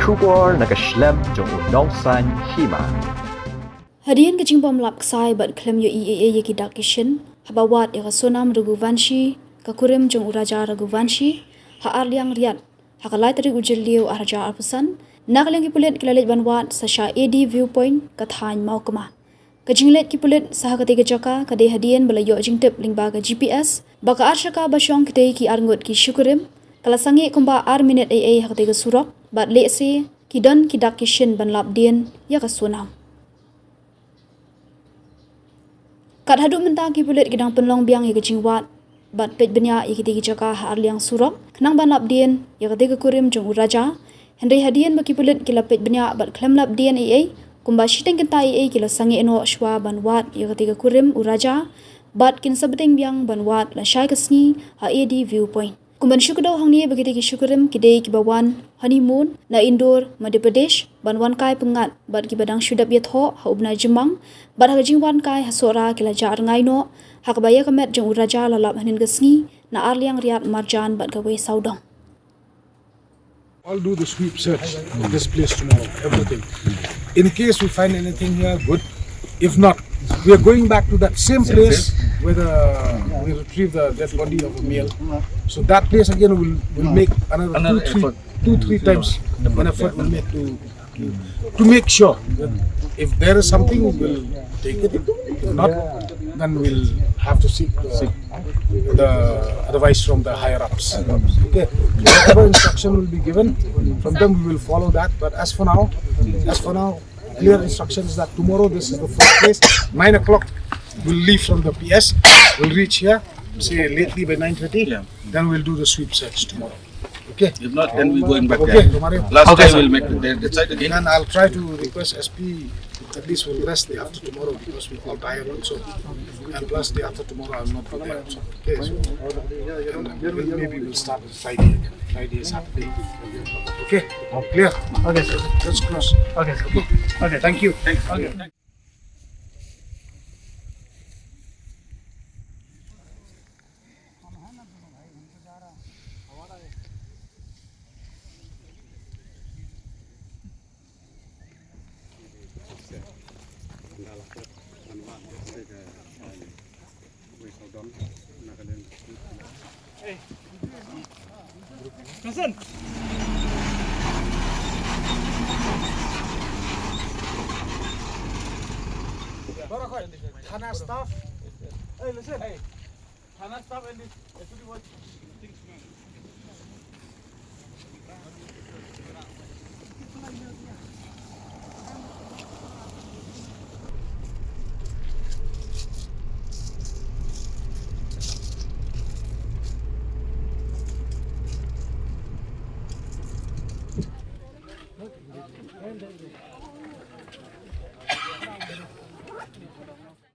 Shubor na Khlem jong unong san Hima. Hadian ke jimbom lap Ksai bat Khlem yo EAA ye ki dakishin habawat ya Sonam Raghuvanshi ka kurim jong uraja Raghuvanshi ha arliang riat ha kalai tari ujil liu arja arpusan nakliang ki pulit kilalit banwat sa sha AD Viewpoint ka thain mau kama ka jinglet ki pulit sah ka tiga jaka ka de hadian bala yo jingtep lingba ka GPS baka arshaka basyong kite ki arngot ki syukurim kala sangi kumba ar minute AA ha ka tiga surok bat le se ki don ki dakishin ban lap dien ya ka Sonam. Kat haduk mentang ki pulit gidang penlong biang ya kejingwat bat pej benya ya kiti jaka ha arliang surok kenang ban lap dien ya kati kurim jong uraja Henry hadian baki pulit kila pej benya bat Khlem lap dien AA kumba shiteng kenta AA kila sangi eno shwa ban wat ya kati kurim uraja bat kin sabeteng biang ban wat Lashai kasni ha AD Viewpoint kumban syukdo hangni bagi ki syukurim kidei ki bawan honeymoon na Indore Madhya Pradesh banwan kai pengat bat ki badang syudap ye tho ha ubna jemang bat ha jingwan kai ha sora kila jar ngai no ha kabaya kamet jong uraja lalap hanin gasni na arliang riat marjan bat gawe saudong. I'll do the sweep search of this place tomorrow, everything. In case we find anything here, good. If not, we are going back to that same place where we retrieve the dead body of a male. So that place again will make another two, three times an effort we'll make to make sure that if there is something, we'll take it. If not, then we'll have to seek the advice from the higher ups. Okay, whatever instruction will be given from them, we will follow that. But as for now, clear instructions that tomorrow this is the first place. 9 o'clock, we'll leave from the PS. We'll reach here, say lately by 9:30. Yeah. Then we'll do the sweep search tomorrow. Okay. If not, then we're going back Okay, there. Last time we'll make the side again. And I'll try to request SP at least will rest day after tomorrow because we're all tired also. And plus day after tomorrow I'll not be there also. Okay, so and maybe we'll start with Friday, Saturday. Okay, clear? Okay, sir. Let's cross. Okay, sir. Okay, thank you. Thanks. Okay. Listen. Thana staff. Hey, listen. Hey, Thana staff and this. Actually, what things?